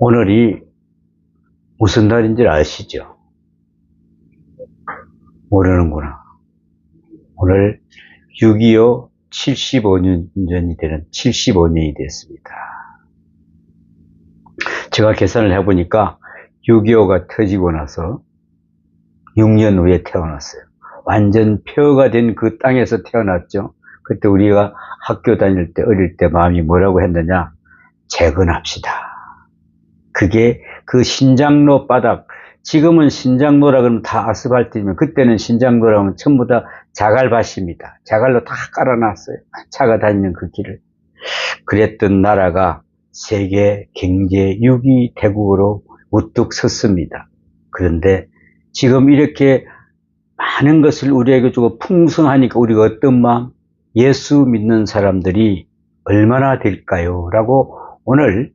오늘이 무슨 날인지 아시죠? 모르는구나. 오늘 6.25 75년이 되는 75년이 됐습니다. 제가 계산을 해보니까 6.25가 터지고 나서 6년 후에 태어났어요. 완전 폐허가 된 그 땅에서 태어났죠. 그때 우리가 학교 다닐 때, 어릴 때 마음이 뭐라고 했느냐? 재건합시다. 그게 그 신장로 바닥, 지금은 신장로라 그러면 다 아스팔트이면 그때는 신장로라 하면 전부 다 자갈밭입니다. 자갈로 다 깔아놨어요. 차가 다니는 그 길을. 그랬던 나라가 세계 경제 6위 대국으로 우뚝 섰습니다. 그런데 지금 이렇게 많은 것을 우리에게 주고 풍성하니까 우리가 어떤 마음? 예수 믿는 사람들이 얼마나 될까요? 라고 오늘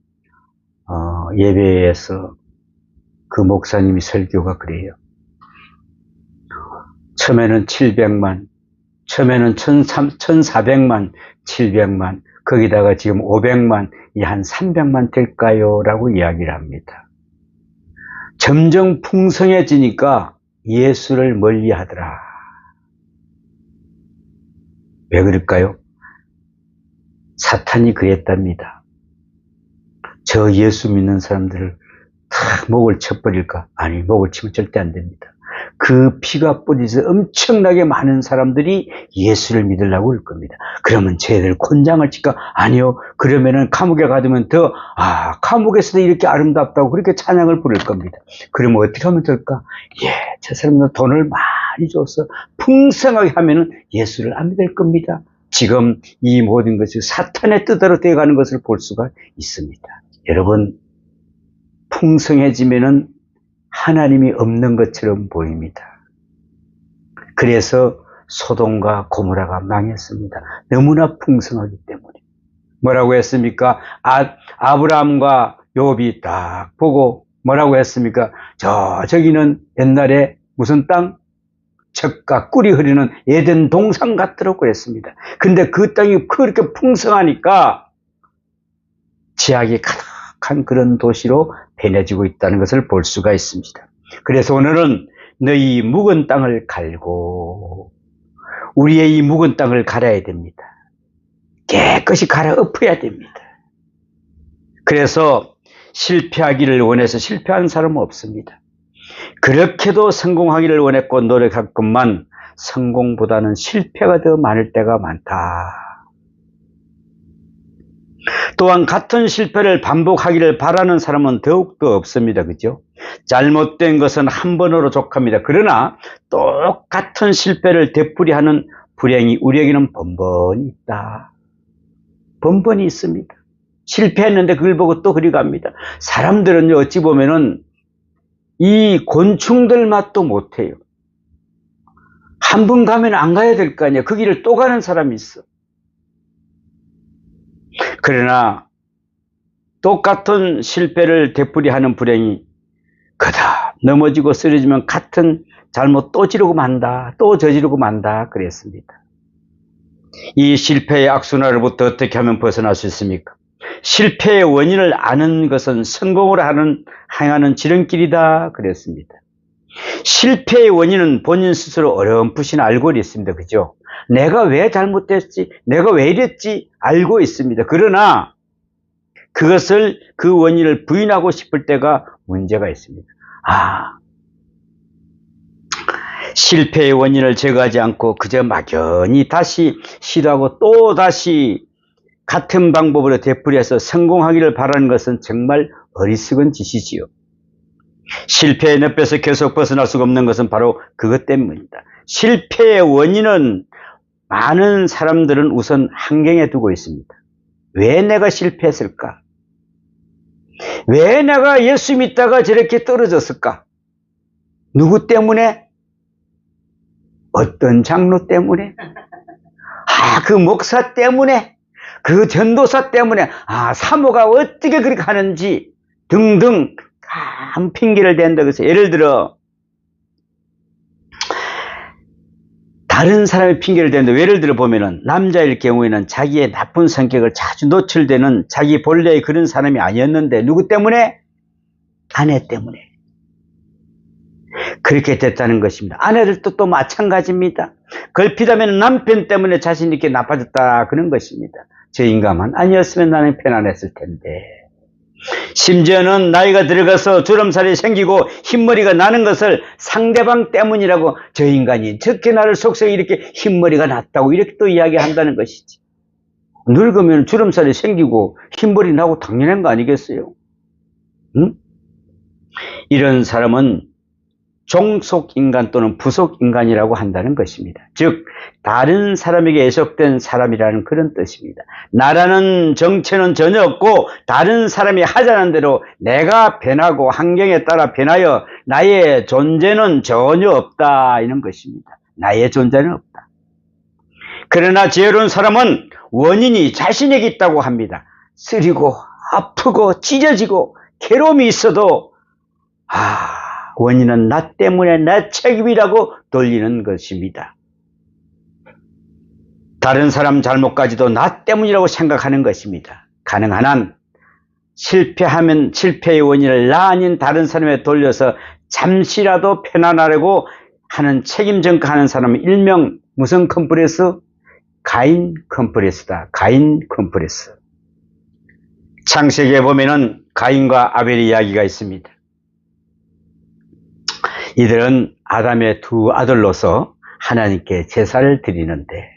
예배에서 그 목사님이 설교가 그래요. 처음에는 700만, 처음에는 1400만, 700만, 거기다가 지금 500만, 이 한 300만 될까요? 라고 이야기를 합니다. 점점 풍성해지니까 예수를 멀리 하더라. 왜 그럴까요? 사탄이 그랬답니다. 저 예수 믿는 사람들을 다 목을 쳐버릴까? 아니, 목을 치면 절대 안 됩니다. 그 피가 뿌려서 엄청나게 많은 사람들이 예수를 믿으려고 할 겁니다. 그러면 쟤들 곤장을 칠까? 아니요. 그러면은 감옥에 가두면 감옥에서도 이렇게 아름답다고 그렇게 찬양을 부를 겁니다. 그러면 어떻게 하면 될까? 저 사람들 돈을 많이 줘서 풍성하게 하면은 예수를 안 믿을 겁니다. 지금 이 모든 것이 사탄의 뜻대로 되어가는 것을 볼 수가 있습니다. 여러분, 풍성해지면은 하나님이 없는 것처럼 보입니다. 그래서 소돔과 고모라가 망했습니다. 너무나 풍성하기 때문에. 뭐라고 했습니까? 아브라함과 욥이 딱 보고 뭐라고 했습니까? 저기는 옛날에 무슨 땅? 젖과 꿀이 흐르는 에덴 동산 같더라고 그랬습니다. 근데 그 땅이 그렇게 풍성하니까 지약이 가득한 그런 도시로 변해지고 있다는 것을 볼 수가 있습니다. 그래서 오늘은 너희 묵은 땅을 갈고 우리의 이 묵은 땅을 갈아야 됩니다. 깨끗이 갈아엎어야 됩니다. 그래서 실패하기를 원해서 실패한 사람은 없습니다. 그렇게도 성공하기를 원했고 노력했건만 성공보다는 실패가 더 많을 때가 많다. 또한 같은 실패를 반복하기를 바라는 사람은 더욱더 없습니다. 그죠? 잘못된 것은 한 번으로 족합니다. 그러나 똑같은 실패를 되풀이하는 불행이 우리에게는 번번이 있다. 번번이 있습니다. 실패했는데 그걸 보고 또 그리 갑니다. 사람들은 어찌 보면은 이 곤충들 맛도 못해요. 한 번 가면 안 가야 될 거 아니야. 그 길을 또 가는 사람이 있어. 그러나 똑같은 실패를 되풀이하는 불행이 그다 넘어지고 쓰러지면 같은 잘못 또 지르고 만다. 또 저지르고 만다. 그랬습니다. 이 실패의 악순환으로부터 어떻게 하면 벗어날 수 있습니까? 실패의 원인을 아는 것은 성공을 향하는 지름길이다. 그랬습니다. 실패의 원인은 본인 스스로 어렴풋이 알고 있습니다. 그죠? 내가 왜 잘못됐지? 내가 왜 이랬지? 알고 있습니다. 그러나 그것을 그 원인을 부인하고 싶을 때가 문제가 있습니다. 실패의 원인을 제거하지 않고 그저 막연히 다시 시도하고 또 다시 같은 방법으로 되풀이해서 성공하기를 바라는 것은 정말 어리석은 짓이지요. 실패의 늪에서 계속 벗어날 수가 없는 것은 바로 그것 때문입니다. 실패의 원인은 많은 사람들은 우선 환경에 두고 있습니다. 왜 내가 실패했을까? 왜 내가 예수 믿다가 저렇게 떨어졌을까? 누구 때문에? 어떤 장로 때문에? 그 목사 때문에? 그 전도사 때문에? 사모가 어떻게 그렇게 하는지 등등 한 핑계를 댄다. 그래서 예를 들어 다른 사람의 핑계를 대는데 예를 들어 보면은 남자일 경우에는 자기의 나쁜 성격을 자주 노출되는 자기 본래의 그런 사람이 아니었는데 누구 때문에? 아내 때문에 그렇게 됐다는 것입니다. 아내들도 또 마찬가지입니다. 걸핏하면 남편 때문에 자신 있게 나빠졌다 그런 것입니다. 저 인간만 아니었으면 나는 편안했을 텐데. 심지어는 나이가 들어가서 주름살이 생기고 흰머리가 나는 것을 상대방 때문이라고 저 인간이 저렇게 나를 속썩이 이렇게 흰머리가 났다고 이렇게 또 이야기한다는 것이지. 늙으면 주름살이 생기고 흰머리 나고 당연한 거 아니겠어요? 응? 이런 사람은 종속인간 또는 부속인간이라고 한다는 것입니다. 즉 다른 사람에게 애속된 사람이라는 그런 뜻입니다. 나라는 정체는 전혀 없고 다른 사람이 하자는 대로 내가 변하고 환경에 따라 변하여 나의 존재는 전혀 없다 이런 것입니다. 나의 존재는 없다. 그러나 지혜로운 사람은 원인이 자신에게 있다고 합니다. 쓰리고 아프고 찢어지고 괴로움이 있어도 원인은 나 때문에 내 책임이라고 돌리는 것입니다. 다른 사람 잘못까지도 나 때문이라고 생각하는 것입니다. 가능한 한 실패하면 실패의 원인을 나 아닌 다른 사람에 돌려서 잠시라도 편안하려고 하는 책임 전가하는 사람은 일명 무슨 컴플렉스? 가인 컴플렉스다. 가인 컴플렉스. 창세기에 보면은 가인과 아벨의 이야기가 있습니다. 이들은 아담의 두 아들로서 하나님께 제사를 드리는데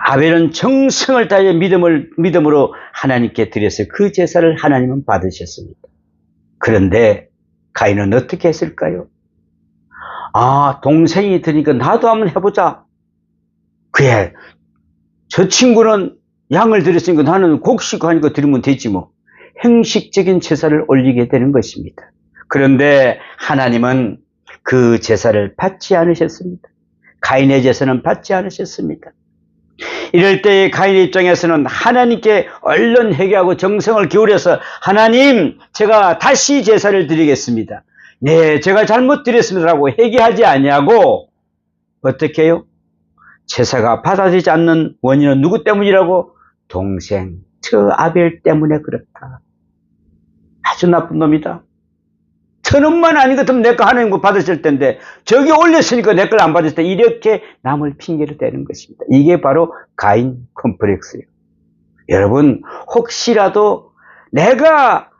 아벨은 정성을 다해 믿음으로 하나님께 드렸어요. 그 제사를 하나님은 받으셨습니다. 그런데 가인은 어떻게 했을까요? 동생이 드니까 나도 한번 해보자. 그래, 저 친구는 양을 드렸으니까 나는 곡식 하니까 드리면 되지 뭐. 형식적인 제사를 올리게 되는 것입니다. 그런데 하나님은 그 제사를 받지 않으셨습니다. 가인의 제사는 받지 않으셨습니다. 이럴 때 가인의 입장에서는 하나님께 얼른 회개하고 정성을 기울여서 하나님 제가 다시 제사를 드리겠습니다. 네, 제가 잘못 드렸습니다라고 회개하지 아니하고 어떻게 해요? 제사가 받아들이지 않는 원인은 누구 때문이라고? 동생, 저 아벨 때문에 그렇다. 아주 나쁜 놈이다. 저놈만 아니거든 내 거 하나님 거 받으실 텐데 저기 올렸으니까 내 걸 안 받을 때 이렇게 남을 핑계를 대는 것입니다. 이게 바로 가인 컴플렉스예요. 여러분 혹시라도 내가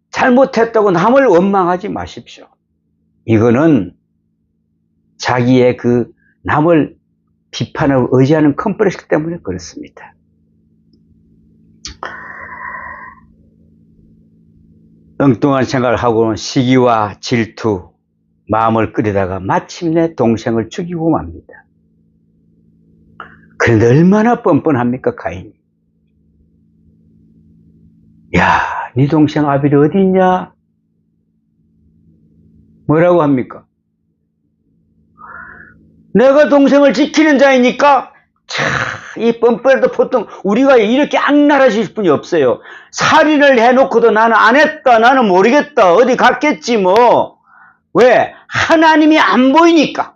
잘못했다고 남을 원망하지 마십시오. 이거는 자기의 그 남을 비판을 의지하는 컴플렉스 때문에 그렇습니다. 엉뚱한 생각을 하고 시기와 질투, 마음을 끓이다가 마침내 동생을 죽이고 맙니다. 그런데 얼마나 뻔뻔합니까 가인이. 야, 네 동생 아벨이 어디 있냐? 뭐라고 합니까? 내가 동생을 지키는 자이니까 이 뻔뻔해도 보통 우리가 이렇게 악랄하실 분이 없어요. 살인을 해놓고도 나는 안 했다, 나는 모르겠다, 어디 갔겠지 뭐. 왜? 하나님이 안 보이니까.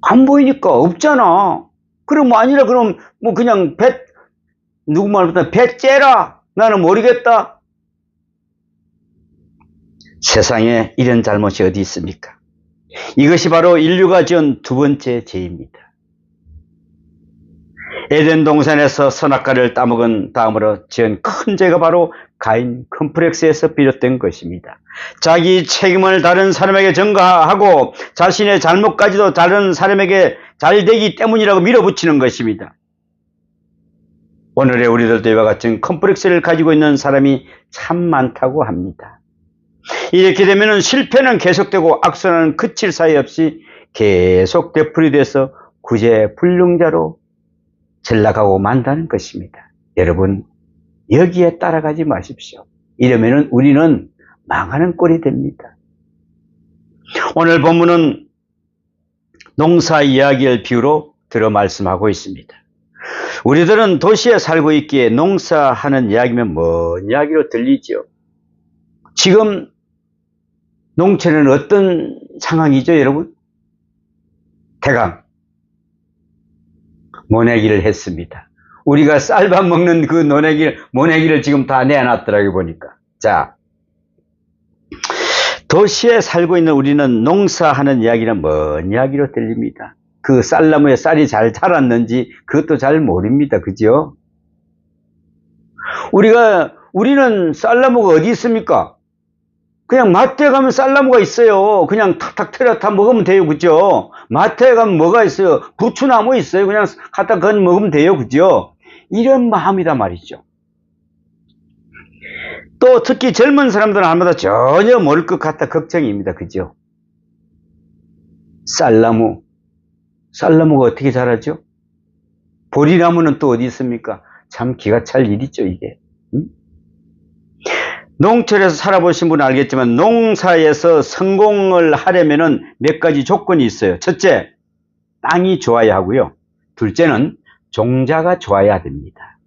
안 보이니까 없잖아. 그럼 뭐 아니라 그럼 뭐 그냥 누구 말보다 배 째라, 나는 모르겠다. 세상에 이런 잘못이 어디 있습니까? 이것이 바로 인류가 지은 두 번째 죄입니다. 에덴 동산에서 선악과를 따먹은 다음으로 지은 큰 죄가 바로 가인 컴플렉스에서 비롯된 것입니다. 자기 책임을 다른 사람에게 전가하고 자신의 잘못까지도 다른 사람에게 잘되기 때문이라고 밀어붙이는 것입니다. 오늘의 우리들도 이와 같은 컴플렉스를 가지고 있는 사람이 참 많다고 합니다. 이렇게 되면 실패는 계속되고 악순환은 그칠 사이 없이 계속 되풀이돼서 구제불능자로 전락하고 만다는 것입니다. 여러분 여기에 따라가지 마십시오. 이러면 우리는 망하는 꼴이 됩니다. 오늘 본문은 농사 이야기를 비유로 들어 말씀하고 있습니다. 우리들은 도시에 살고 있기에 농사하는 이야기면 뭔 이야기로 들리죠? 지금 농촌에는 어떤 상황이죠, 여러분? 대강 모내기를 했습니다. 우리가 쌀밥 먹는 그 모내기를 지금 다 내놨더라고 보니까. 자, 도시에 살고 있는 우리는 농사하는 이야기는 먼 이야기로 들립니다. 그 쌀나무에 쌀이 잘 자랐는지 그것도 잘 모릅니다. 그죠? 우리는 쌀나무가 어디 있습니까? 그냥 마트에 가면 쌀나무가 있어요. 그냥 탁탁 틀어 다 먹으면 돼요. 그죠? 마트에 가면 뭐가 있어요? 부추나무 있어요. 그냥 갖다 건 먹으면 돼요. 그죠? 이런 마음이다 말이죠. 또 특히 젊은 사람들은 아마도 전혀 모를 것 같다 걱정입니다. 그죠? 쌀나무가 어떻게 자라죠? 보리나무는 또 어디 있습니까? 참 기가 찰 일이죠, 이게. 응? 농촌에서 살아보신 분은 알겠지만 농사에서 성공을 하려면 몇 가지 조건이 있어요. 첫째, 땅이 좋아야 하고요. 둘째는 종자가 좋아야 됩니다.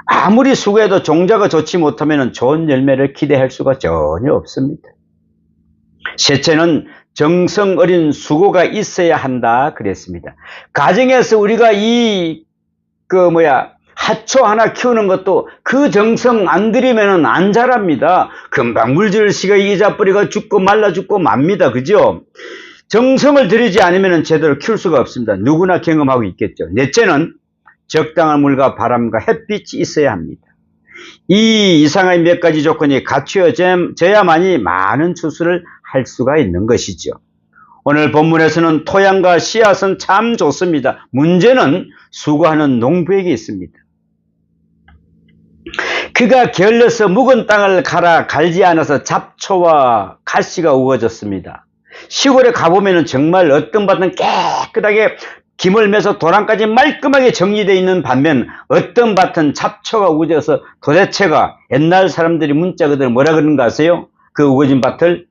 아무리 수고해도 종자가 좋지 못하면 좋은 열매를 기대할 수가 전혀 없습니다. 셋째는 정성 어린 수고가 있어야 한다 그랬습니다. 가정에서 우리가 하초 하나 키우는 것도 그 정성 안 들이면 안 자랍니다. 금방 물질 시가 이자 뿌리가 죽고 말라 죽고 맙니다. 그죠? 정성을 들이지 않으면 제대로 키울 수가 없습니다. 누구나 경험하고 있겠죠. 넷째는 적당한 물과 바람과 햇빛이 있어야 합니다. 이 이상의 몇 가지 조건이 갖추어져야만이 많은 추수를 할 수가 있는 것이죠. 오늘 본문에서는 토양과 씨앗은 참 좋습니다. 문제는 수고하는 농부에게 있습니다. 그가 게을러서 묵은 땅을 갈지 않아서 잡초와 가시가 우거졌습니다. 시골에 가보면 정말 어떤 밭은 깨끗하게 김을 매서 도랑까지 말끔하게 정리되어 있는 반면 어떤 밭은 잡초가 우거져서 도대체가 옛날 사람들이 문자 그대로 뭐라 그러는가 아세요? 그 우거진 밭을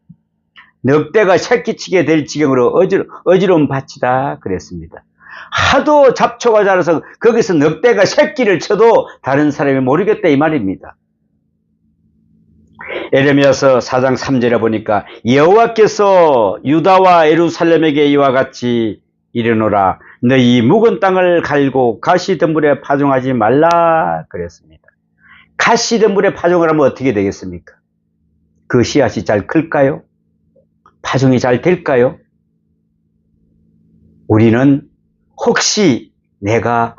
늑대가 새끼치게 될 지경으로 어지러운 밭이다 그랬습니다. 하도 잡초가 자라서 거기서 늑대가 새끼를 쳐도 다른 사람이 모르겠다 이 말입니다. 에레미야서 4장 3절에 보니까 여호와께서 유다와 예루살렘에게 이와 같이 이르노라 너희 묵은 땅을 갈고 가시덤불에 파종하지 말라 그랬습니다. 가시덤불에 파종을 하면 어떻게 되겠습니까? 그 씨앗이 잘 클까요? 파종이 잘 될까요? 우리는 혹시 내가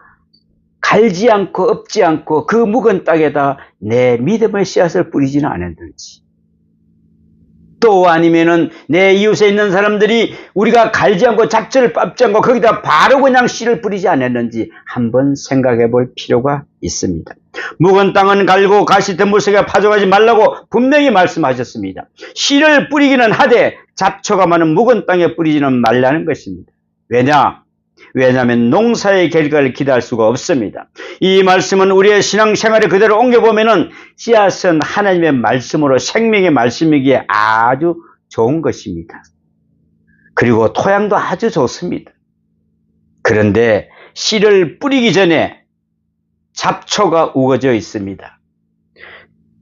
갈지 않고 엎지 않고 그 묵은 땅에다 내 믿음의 씨앗을 뿌리지는 않았는지, 또 아니면은 내 이웃에 있는 사람들이 우리가 갈지 않고 작전을 밟지 않고 거기다 바로 그냥 씨를 뿌리지 않았는지 한번 생각해 볼 필요가 있습니다. 묵은 땅은 갈고 가시덤불 속에 파종하지 말라고 분명히 말씀하셨습니다. 씨를 뿌리기는 하되 잡초가 많은 묵은 땅에 뿌리지는 말라는 것입니다. 왜냐하면 농사의 결과를 기대할 수가 없습니다. 이 말씀은 우리의 신앙생활에 그대로 옮겨보면 씨앗은 하나님의 말씀으로 생명의 말씀이기에 아주 좋은 것입니다. 그리고 토양도 아주 좋습니다. 그런데 씨를 뿌리기 전에 잡초가 우거져 있습니다.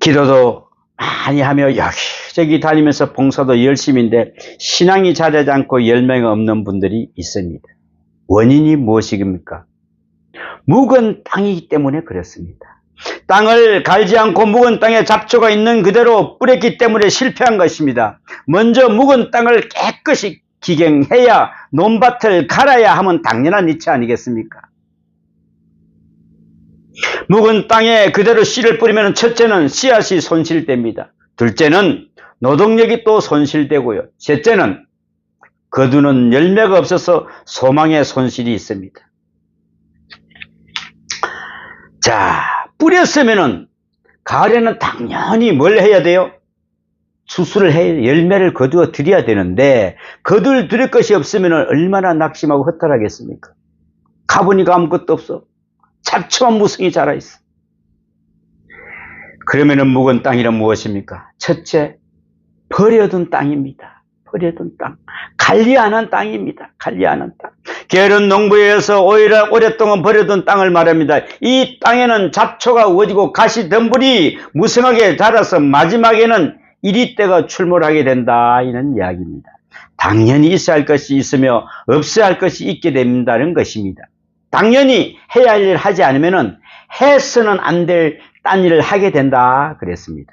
기도도 많이 하며 여기저기 다니면서 봉사도 열심인데 신앙이 자라지 않고 열매가 없는 분들이 있습니다. 원인이 무엇입니까? 묵은 땅이기 때문에 그렇습니다. 땅을 갈지 않고 묵은 땅에 잡초가 있는 그대로 뿌렸기 때문에 실패한 것입니다. 먼저 묵은 땅을 깨끗이 기경해야 논밭을 갈아야 하면 당연한 이치 아니겠습니까? 묵은 땅에 그대로 씨를 뿌리면 첫째는 씨앗이 손실됩니다. 둘째는 노동력이 또 손실되고요. 셋째는 거두는 열매가 없어서 소망의 손실이 있습니다. 자, 뿌렸으면은 가을에는 당연히 뭘 해야 돼요? 추수를 해 열매를 거두어 드려야 되는데 거둘 것이 없으면 얼마나 낙심하고 허탈하겠습니까? 가보니까 아무것도 없어. 잡초만 무성히 자라 있어. 그러면은 묵은 땅이란 무엇입니까? 첫째, 버려둔 땅입니다. 버려둔 땅. 관리 안 한 땅입니다. 관리 안 한 땅. 게으른 농부에 의해서 오랫동안 버려둔 땅을 말합니다. 이 땅에는 잡초가 우거지고 가시덤불이 무성하게 자라서 마지막에는 이리때가 출몰하게 된다. 이런 이야기입니다. 당연히 있어야 할 것이 있으며 없어야 할 것이 있게 된다는 것입니다. 당연히 해야 할 일을 하지 않으면은 해서는 안 될 딴 일을 하게 된다 그랬습니다.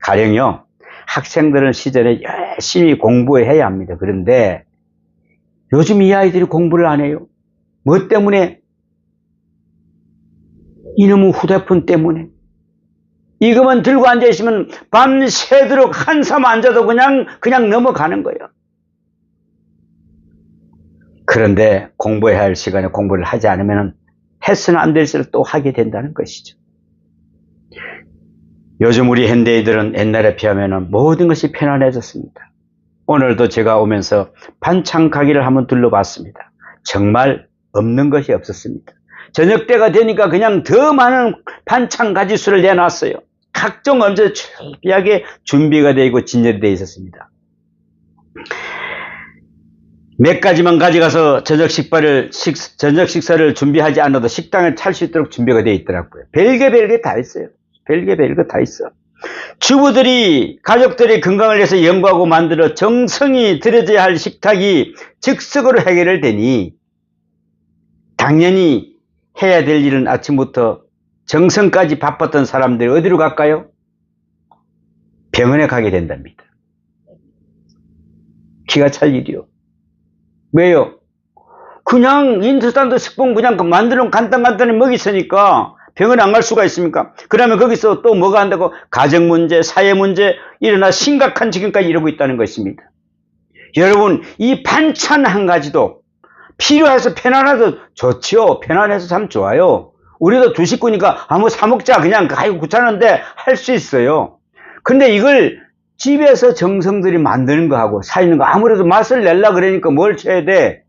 가령요, 학생들은 시절에 열심히 공부해야 합니다. 그런데 요즘 이 아이들이 공부를 안 해요. 뭐 때문에? 이놈의 휴대폰 때문에. 이것만 들고 앉아있으면 밤새도록 한삼 앉아도 그냥 넘어가는 거예요. 그런데 공부해야 할 시간에 공부를 하지 않으면 해서는 안 될 일을 또 하게 된다는 것이죠. 요즘 우리 현대인들은 옛날에 비하면 모든 것이 편안해졌습니다. 오늘도 제가 오면서 반찬 가게를 한번 둘러봤습니다. 정말 없는 것이 없었습니다. 저녁 때가 되니까 그냥 더 많은 반찬 가지수를 내놨어요. 각종 음식 철저하게 준비가 되어 있고 진열되어 있었습니다. 몇 가지만 가져가서 저녁 식사를 준비하지 않아도 식당을 찰 수 있도록 준비가 되어 있더라고요. 별게 다 있어요. 별게 다 있어. 주부들이 가족들의 건강을 위해서 연구하고 만들어 정성이 들여져야 할 식탁이 즉석으로 해결을 되니 당연히 해야 될 일은 아침부터 정성까지 바빴던 사람들이 어디로 갈까요? 병원에 가게 된답니다. 기가 찰 일이요. 왜요? 그냥 인스턴트 식품 그냥 만드는 간단히 먹이 있으니까 병원에 안 갈 수가 있습니까? 그러면 거기서 또 뭐가 한다고? 가정 문제, 사회 문제 일어나 심각한 지경까지 이러고 있다는 것입니다. 여러분, 이 반찬 한 가지도 필요해서 편안해도 좋죠. 편안해서 참 좋아요. 우리도 두 식구니까 뭐 사 먹자 그냥 아이고 귀찮은데 할 수 있어요. 근데 이걸 집에서 정성들이 만드는 거하고 사있는 거 아무래도 맛을 내려 그러니까 뭘 쳐야 돼?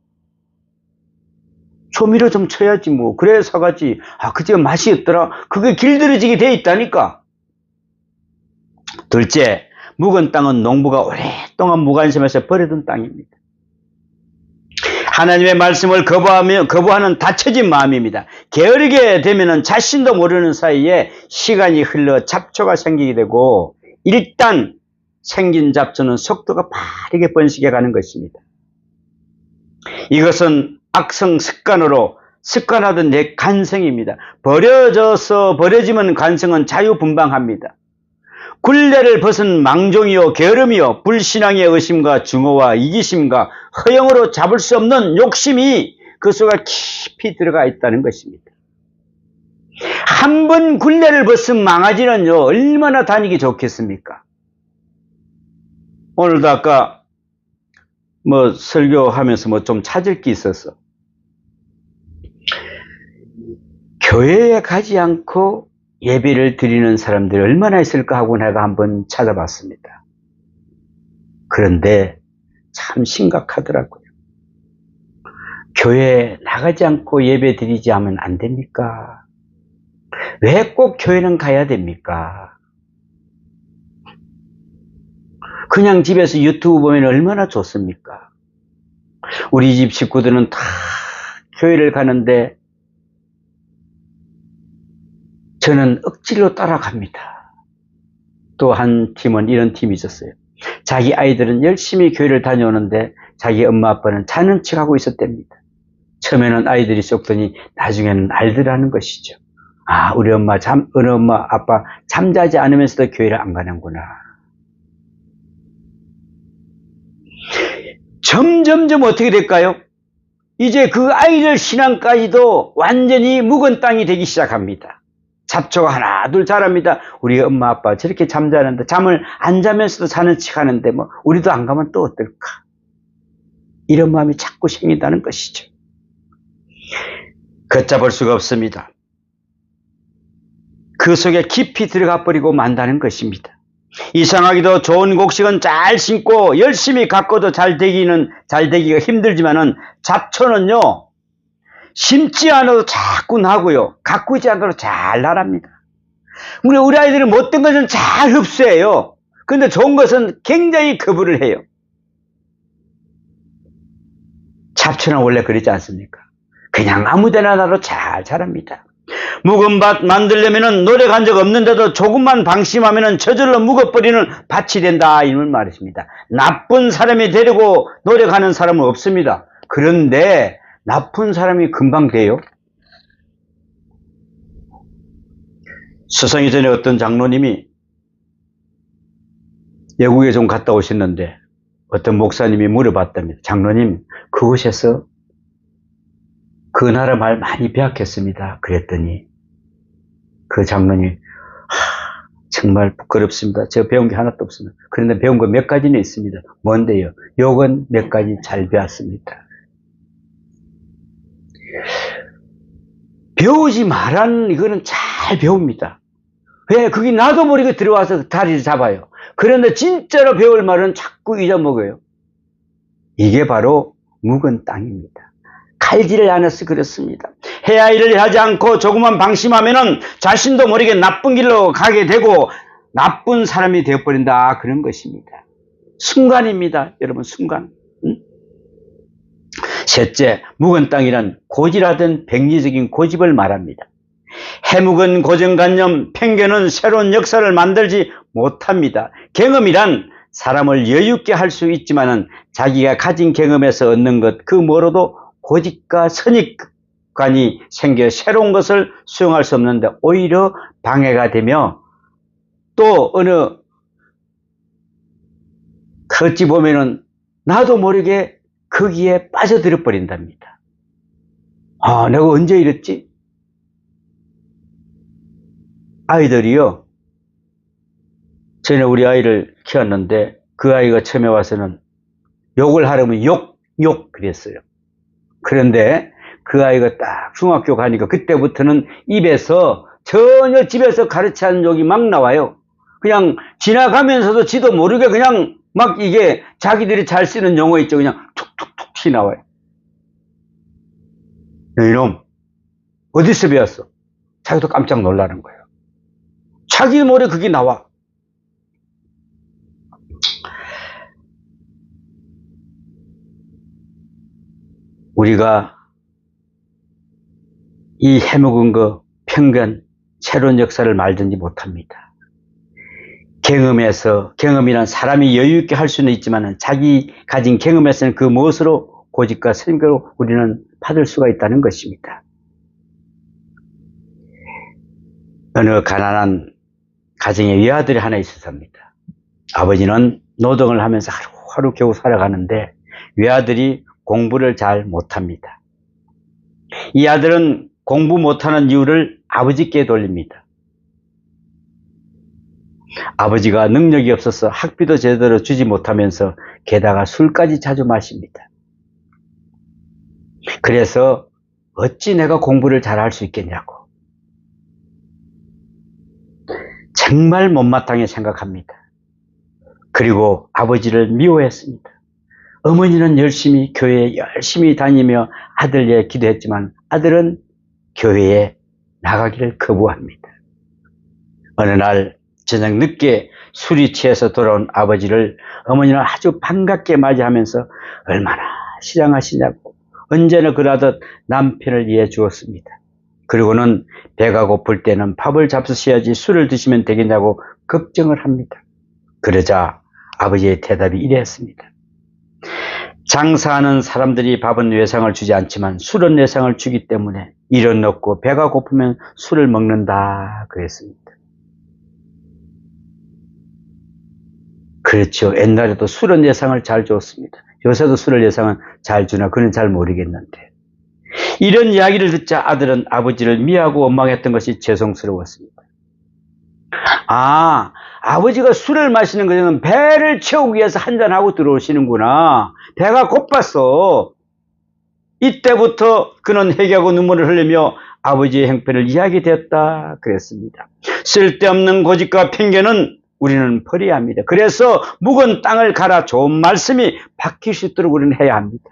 조미료 좀 쳐야지 뭐. 그래 사가지. 그저 맛이 없더라. 그게 길들여지게 돼 있다니까. 둘째, 묵은 땅은 농부가 오랫동안 무관심해서 버려둔 땅입니다. 하나님의 말씀을 거부하는 닫혀진 마음입니다. 게으르게 되면은 자신도 모르는 사이에 시간이 흘러 잡초가 생기게 되고 일단 생긴 잡초는 속도가 빠르게 번식해 가는 것입니다. 이것은 악성 습관하던 내 간성입니다. 버려지면 간성은 자유분방합니다. 굴레를 벗은 망종이요 게으름이요 불신앙의 의심과 증오와 이기심과 허영으로 잡을 수 없는 욕심이 그 속에 깊이 들어가 있다는 것입니다. 한 번 굴레를 벗은 망아지는요 얼마나 다니기 좋겠습니까? 오늘도 아까 설교하면서 좀 찾을 게 있어서 교회에 가지 않고 예배를 드리는 사람들이 얼마나 있을까 하고 내가 한번 찾아봤습니다. 그런데 참 심각하더라고요. 교회에 나가지 않고 예배 드리지 하면 안 됩니까? 왜 꼭 교회는 가야 됩니까? 그냥 집에서 유튜브 보면 얼마나 좋습니까? 우리 집 식구들은 다 교회를 가는데 저는 억지로 따라갑니다. 또 한 팀은 이런 팀이 있었어요. 자기 아이들은 열심히 교회를 다녀오는데 자기 엄마 아빠는 자는 척하고 있었답니다. 처음에는 아이들이 썩더니 나중에는 알더라는 것이죠. 우리 엄마 아빠 잠자지 않으면서도 교회를 안 가는구나. 점점 어떻게 될까요? 이제 그 아이들 신앙까지도 완전히 묵은 땅이 되기 시작합니다. 잡초가 하나 둘 자랍니다. 우리 엄마 아빠 저렇게 잠자는데 잠을 안 자면서도 자는 척 하는데 우리도 안 가면 또 어떨까? 이런 마음이 자꾸 생긴다는 것이죠. 걷잡을 수가 없습니다. 그 속에 깊이 들어가 버리고 만다는 것입니다. 이상하게도 좋은 곡식은 잘 심고 열심히 가꿔도 잘 되기가 힘들지만은 잡초는요 심지 않아도 자꾸 나고요 가꾸지 않아도 잘 나랍니다. 우리 아이들은 못된 것은 잘 흡수해요. 근데 좋은 것은 굉장히 거부를 해요. 잡초는 원래 그러지 않습니까? 그냥 아무데나 놔도 잘 자랍니다. 묵은 밭 만들려면 노력한 적 없는데도 조금만 방심하면 저절로 묵어버리는 밭이 된다 이런 말이십니다. 나쁜 사람이 되려고 노력하는 사람은 없습니다. 그런데 나쁜 사람이 금방 돼요. 수성이 전에 어떤 장로님이 외국에 좀 갔다 오셨는데 어떤 목사님이 물어봤답니다. 장로님, 그곳에서 그 나라 말 많이 배웠겠습니다. 그랬더니 그 장로님이 정말 부끄럽습니다. 제가 배운 게 하나도 없습니다. 그런데 배운 거 몇 가지는 있습니다. 뭔데요? 요건 몇 가지 잘 배웠습니다. 배우지 말라는 이거는 잘 배웁니다. 왜? 그게 나도 모르게 들어와서 다리를 잡아요. 그런데 진짜로 배울 말은 자꾸 잊어먹어요. 이게 바로 묵은 땅입니다. 칼질을 안 해서 그렇습니다. 해야 일을 하지 않고 조금만 방심하면은 자신도 모르게 나쁜 길로 가게 되고 나쁜 사람이 되어버린다. 그런 것입니다. 순간입니다. 여러분, 순간. 셋째, 묵은 땅이란 고질화된 백리적인 고집을 말합니다. 해묵은 고정관념, 편견은 새로운 역사를 만들지 못합니다. 경험이란 사람을 여유있게 할 수 있지만은 자기가 가진 경험에서 얻는 것 그 뭐로도 고집과 선입관이 생겨 새로운 것을 수용할 수 없는데 오히려 방해가 되며 또 어느 어찌 보면은 나도 모르게 거기에 빠져들어 버린답니다. 아, 내가 언제 이랬지? 아이들이요. 전에 우리 아이를 키웠는데 그 아이가 처음에 와서는 욕을 하려면 욕 그랬어요. 그런데 그 아이가 딱 중학교 가니까 그때부터는 입에서 전혀 집에서 가르치는 욕이 막 나와요. 그냥 지나가면서도 지도 모르게 그냥 막 이게 자기들이 잘 쓰는 용어 있죠. 그냥 툭툭툭 튀나와요. 이놈 어디서 배웠어? 자기도 깜짝 놀라는 거예요. 자기 모르게 그게 나와. 우리가 이 해묵은 거, 편견, 새로운 역사를 말든지 못합니다. 경험이란 사람이 여유있게 할 수는 있지만 자기 가진 경험에서는 그 무엇으로 고집과 선교로 우리는 받을 수가 있다는 것입니다. 어느 가난한 가정에 외아들이 하나 있었습니다. 아버지는 노동을 하면서 하루하루 겨우 살아가는데 외아들이 공부를 잘 못합니다. 이 아들은 공부 못하는 이유를 아버지께 돌립니다. 아버지가 능력이 없어서 학비도 제대로 주지 못하면서 게다가 술까지 자주 마십니다. 그래서 어찌 내가 공부를 잘할 수 있겠냐고 정말 못마땅히 생각합니다. 그리고 아버지를 미워했습니다. 어머니는 열심히 교회에 열심히 다니며 아들 위해 기도했지만 아들은 교회에 나가기를 거부합니다. 어느 날 저녁 늦게 술이 취해서 돌아온 아버지를 어머니는 아주 반갑게 맞이하면서 얼마나 시장하시냐고 언제나 그러듯 남편을 위해 주었습니다. 그리고는 배가 고플 때는 밥을 잡수셔야지 술을 드시면 되겠냐고 걱정을 합니다. 그러자 아버지의 대답이 이랬습니다. 장사하는 사람들이 밥은 외상을 주지 않지만 술은 외상을 주기 때문에 일은 없고 배가 고프면 술을 먹는다 그랬습니다. 그렇죠. 옛날에도 술은 예상을 잘 줬습니다. 요새도 술을 예상은 잘 주나 그는 잘 모르겠는데 이런 이야기를 듣자 아들은 아버지를 미워하고 원망했던 것이 죄송스러웠습니다. 아, 아버지가 술을 마시는 것은 배를 채우기 위해서 한잔하고 들어오시는구나. 배가 고팠어. 이때부터 그는 회개하고 눈물을 흘리며 아버지의 형편을 이야기되었다 그랬습니다. 쓸데없는 고집과 편견은 우리는 버려야 합니다. 그래서 묵은 땅을 갈아 좋은 말씀이 바뀔 수 있도록 우리는 해야 합니다.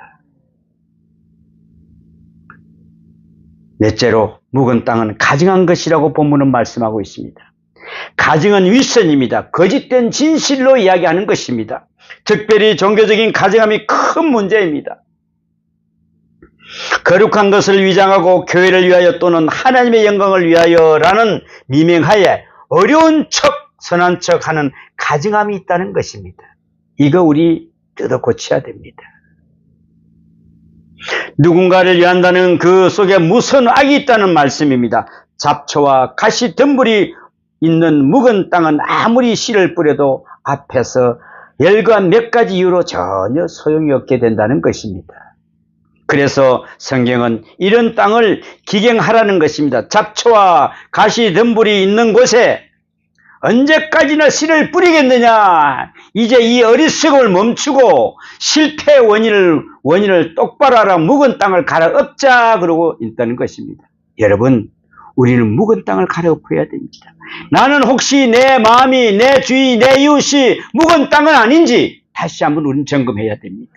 넷째로 묵은 땅은 가증한 것이라고 본문은 말씀하고 있습니다. 가증은 윗선입니다. 거짓된 진실로 이야기하는 것입니다. 특별히 종교적인 가증함이 큰 문제입니다. 거룩한 것을 위장하고 교회를 위하여 또는 하나님의 영광을 위하여라는 미명하에 어려운 척 선한 척 하는 가증함이 있다는 것입니다. 이거 우리 뜯어 고쳐야 됩니다. 누군가를 위한다는 그 속에 무슨 악이 있다는 말씀입니다. 잡초와 가시덤불이 있는 묵은 땅은 아무리 씨를 뿌려도 앞에서 열과 몇 가지 이유로 전혀 소용이 없게 된다는 것입니다. 그래서 성경은 이런 땅을 기경하라는 것입니다. 잡초와 가시덤불이 있는 곳에 언제까지나 씨를 뿌리겠느냐? 이제 이 어리석음을 멈추고 실패의 원인을 똑바로 알아 묵은 땅을 갈아엎자 그러고 있다는 것입니다. 여러분, 우리는 묵은 땅을 갈아엎어야 됩니다. 나는 혹시 내 마음이, 내 주위, 내 이웃이 묵은 땅은 아닌지 다시 한번 우리는 점검해야 됩니다.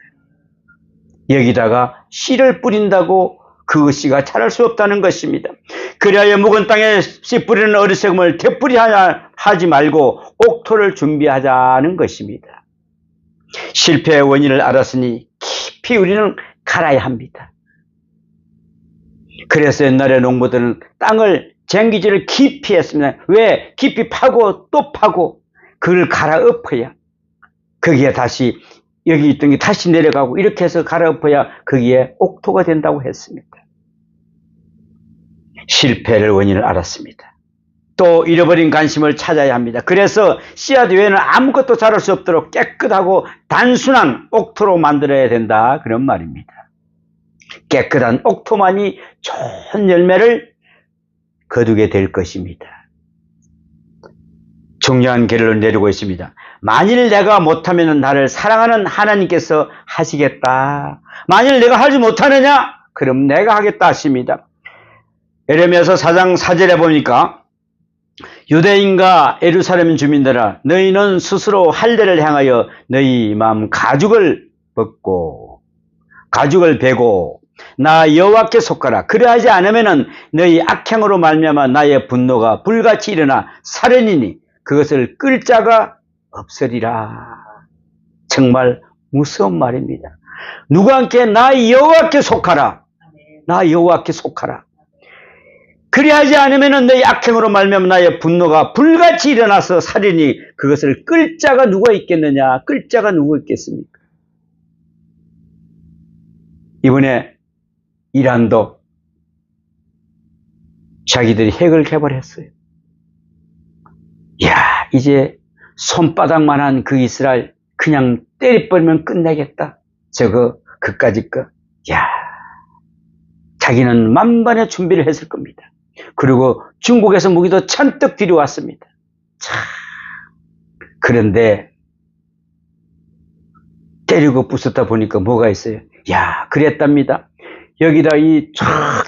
여기다가 씨를 뿌린다고 그 씨가 자랄 수 없다는 것입니다. 그리하여 묵은 땅에 씨 뿌리는 어리석음을 되풀이하지 말고 옥토를 준비하자는 것입니다. 실패의 원인을 알았으니 깊이 우리는 갈아야 합니다. 그래서 옛날에 농부들은 땅을 쟁기질을 깊이 했습니다. 왜? 깊이 파고 또 파고 그걸 갈아엎어야 거기에 다시 여기 있던 게 다시 내려가고 이렇게 해서 갈아엎어야 거기에 옥토가 된다고 했습니다. 실패를 원인을 알았습니다. 또 잃어버린 관심을 찾아야 합니다. 그래서 씨앗 외에는 아무것도 자랄 수 없도록 깨끗하고 단순한 옥토로 만들어야 된다 그런 말입니다. 깨끗한 옥토만이 좋은 열매를 거두게 될 것입니다. 중요한 결론을 내리고 있습니다. 만일 내가 못하면 나를 사랑하는 하나님께서 하시겠다. 만일 내가 하지 못하느냐? 그럼 내가 하겠다 하십니다. 에레미야서 4장 4절에 보니까 유대인과 예루살렘 주민들아 너희는 스스로 할례를 행하여 너희 마음 가죽을 베고 나 여호와께 속하라. 그러하지 않으면 너희 악행으로 말미암아 나의 분노가 불같이 일어나 살인이니 그것을 끌 자가 없으리라. 정말 무서운 말입니다. 누구와 함께? 나 여호와께 속하라. 나 여호와께 속하라. 그리하지 않으면 너희 악행으로 말미암아 나의 분노가 불같이 일어나서 살이니 그것을 끌 자가 누가 있겠느냐? 끌 자가 누구 있겠습니까? 이번에 이란도 자기들이 핵을 개발했어요. 이야, 이제 손바닥만한 그 이스라엘 그냥 때려버리면 끝내겠다. 그까짓 거. 이야, 자기는 만반의 준비를 했을 겁니다. 그리고 중국에서 무기도 잔뜩 들여왔습니다. 참. 그런데 때리고 부쉈다 보니까 뭐가 있어요? 야, 그랬답니다. 여기다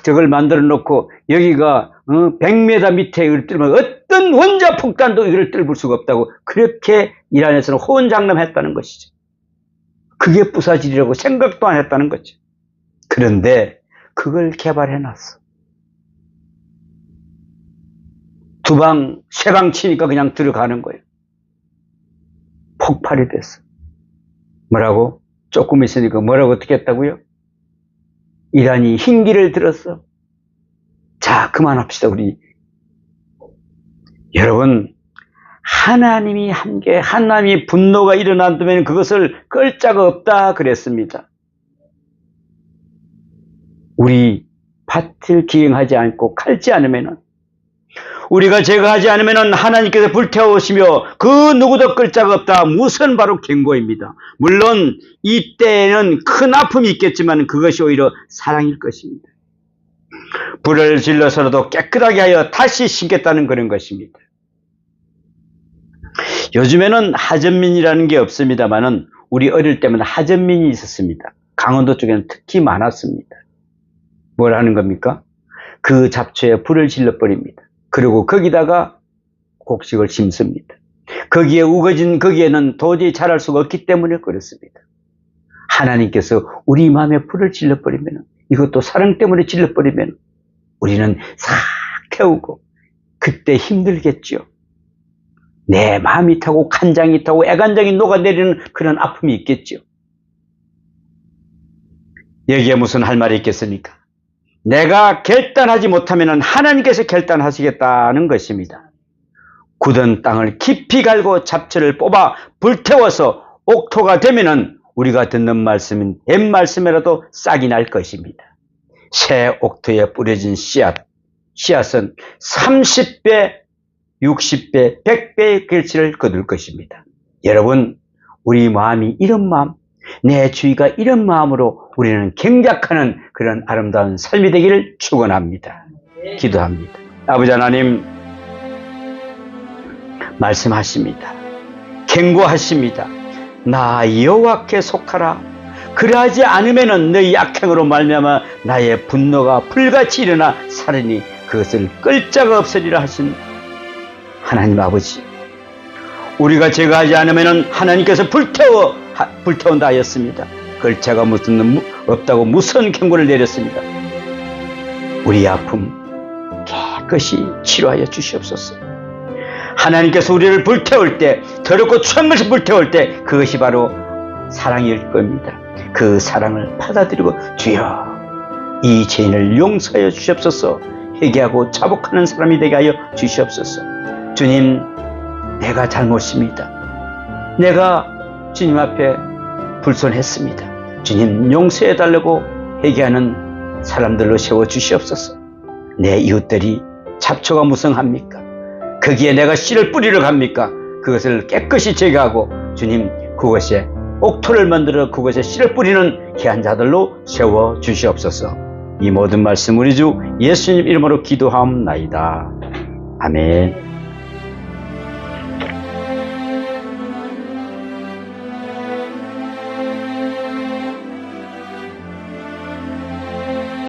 저걸 만들어 놓고 여기가 100m 밑에 이걸 뚫으면 어떤 원자 폭탄도 이걸 뚫을 수가 없다고 그렇게 이란에서는 호언장담했다는 것이죠. 그게 부사질이라고 생각도 안 했다는 거죠. 그런데 그걸 개발해 놨어. 두 방, 세 방 치니까 그냥 들어가는 거예요. 폭발이 됐어. 뭐라고? 조금 있으니까 뭐라고 어떻게 했다고요? 이란이 흰기를 들었어. 자, 그만합시다, 우리. 여러분, 하나님이 함께, 하나님이 분노가 일어난다면 그것을 끌 자가 없다 그랬습니다. 우리 밭을 기행하지 않고 칼지 않으면 우리가 제거하지 않으면 하나님께서 불태우시며 그 누구도 끌 자가 없다. 무슨 바로 경고입니다. 물론 이때에는 큰 아픔이 있겠지만 그것이 오히려 사랑일 것입니다. 불을 질러서라도 깨끗하게 하여 다시 심겠다는 그런 것입니다. 요즘에는 하전민이라는 게 없습니다만은 우리 어릴 때면 하전민이 있었습니다. 강원도 쪽에는 특히 많았습니다. 뭘 하는 겁니까? 그 잡초에 불을 질러버립니다. 그리고 거기다가 곡식을 심습니다. 거기에 우거진 거기에는 도저히 자랄 수가 없기 때문에 그렇습니다. 하나님께서 우리 마음에 불을 질러버리면 이것도 사랑 때문에 질러버리면 우리는 싹 태우고 그때 힘들겠죠. 내 마음이 타고 간장이 타고 애간장이 녹아내리는 그런 아픔이 있겠죠. 여기에 무슨 할 말이 있겠습니까? 내가 결단하지 못하면 하나님께서 결단하시겠다는 것입니다. 굳은 땅을 깊이 갈고 잡초를 뽑아 불태워서 옥토가 되면은 우리가 듣는 말씀은 옛 말씀이라도 싹이 날 것입니다. 새 옥토에 뿌려진 씨앗은 30배 60배, 100배의 결실을 거둘 것입니다. 여러분, 우리 마음이 이런 마음, 내 주위가 이런 마음으로 우리는 경작하는 그런 아름다운 삶이 되기를 축원합니다. 기도합니다. 아버지 하나님, 말씀하십니다. 경고하십니다. 나 여호와께 속하라. 그러하지 않으면은 너희 악행으로 말미암아 나의 분노가 불같이 일어나 살으니 그것을 끌 자가 없으리라 하신 하나님 아버지, 우리가 제거하지 않으면은 하나님께서 불태운다 하였습니다. 끌 자가 무슨 없다고 무서운 경고를 내렸습니다. 우리 아픔 깨끗이 치료하여 주시옵소서. 하나님께서 우리를 불태울 때, 더럽고 추한 것을 불태울 때 그것이 바로 사랑일 겁니다. 그 사랑을 받아들이고 주여 이 죄인을 용서하여 주시옵소서. 회개하고 자복하는 사람이 되게 하여 주시옵소서. 주님, 내가 잘못입니다. 내가 주님 앞에 불손했습니다. 주님, 용서해 달라고 회개하는 사람들로 세워 주시옵소서. 내 이웃들이 잡초가 무성합니까? 거기에 내가 씨를 뿌리러 갑니까? 그것을 깨끗이 제거하고 주님, 그것에 옥토를 만들어 그것에 씨를 뿌리는 귀한 자들로 세워 주시옵소서. 이 모든 말씀 우리 주 예수님 이름으로 기도하옵나이다. 아멘.